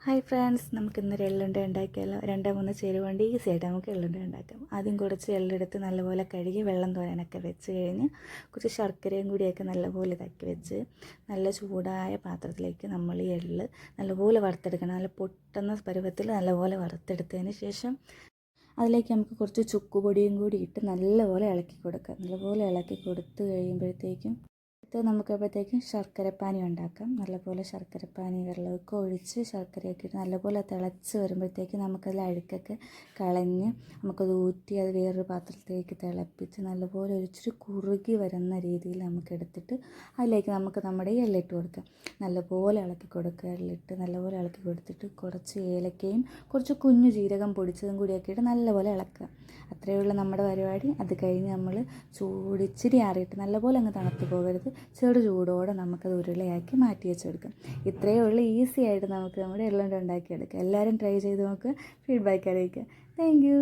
Hi friends, നമുക്കിന്നൊരു എള്ളുണ്ട ഉണ്ടാക്കിയാലോ. 2-3 ചേരുവ കൊണ്ട് ഈസി ആയിട്ട് നമുക്ക് എള്ളുണ്ട ഉണ്ടാക്കാം. ആദ്യം കുറച്ച് എള്ളെടുത്ത് നല്ലപോലെ കഴുകി വെള്ളം തോരാനൊക്കെ വെച്ച് കഴിഞ്ഞ് കുറച്ച് ശർക്കരയും കൂടിയൊക്കെ നല്ലപോലെ ഇതാക്കി വെച്ച് നല്ല ചൂടായ പാത്രത്തിലേക്ക് നമ്മൾ ഈ എള്ള് നല്ലപോലെ വറുത്തെടുക്കണം. നല്ല പൊട്ടുന്ന പരുവത്തിൽ നല്ലപോലെ വറുത്തെടുത്തതിന് ശേഷം അതിലേക്ക് നമുക്ക് കുറച്ച് ചുക്കുപൊടിയും കൂടി ഇട്ട് നല്ലപോലെ ഇളക്കി കൊടുക്കാം. നല്ലപോലെ ഇളക്കി കൊടുത്ത് കഴിയുമ്പോഴത്തേക്കും നമുക്കപ്പോഴത്തേക്കും ശർക്കരപ്പാനി ഉണ്ടാക്കാം. നല്ലപോലെ ശർക്കരപ്പാനി വെള്ളമൊക്കെ ഒഴിച്ച് ശർക്കരയൊക്കെ ഇട്ട് നല്ലപോലെ തിളച്ച് വരുമ്പോഴത്തേക്കും നമുക്കതിൽ അഴുക്കൊക്കെ കളഞ്ഞ് നമുക്കത് ഊറ്റി അത് വേറൊരു പാത്രത്തിലേക്ക് തിളപ്പിച്ച് നല്ലപോലെ ഒരിച്ചിരി കുറുകി വരുന്ന രീതിയിൽ നമുക്കെടുത്തിട്ട് അതിലേക്ക് നമുക്ക് നമ്മുടെ ഈ എള്ളിട്ട് കൊടുക്കാം. നല്ലപോലെ ഇളക്കി കൊടുക്കുക. എള്ളിട്ട് നല്ലപോലെ ഇളക്കി കൊടുത്തിട്ട് കുറച്ച് ഏലക്കയും കുറച്ച് കുഞ്ഞു ജീരകം പൊടിച്ചതും കൂടിയൊക്കെ ഇട്ട് നല്ലപോലെ ഇളക്കുക. അത്രയേ ഉള്ളൂ നമ്മുടെ പരിപാടി. അത് കഴിഞ്ഞ് നമ്മൾ ഇച്ചിരി ആറിയിട്ട് നല്ലപോലെ അങ്ങ് തണുത്ത് പോകരുത്, ചെറു ചൂടോടെ നമുക്കത് ഉരുളയാക്കി മാറ്റി വെച്ചെടുക്കാം. ഇത്രയേ ഉള്ളൂ, ഈസി ആയിട്ട് നമുക്ക് നമ്മുടെ എള്ളുണ്ട ഉണ്ടാക്കിയെടുക്കാം. എല്ലാവരും ട്രൈ ചെയ്ത് നോക്കുക, ഫീഡ്ബാക്ക് അറിയിക്കുക. Thank you.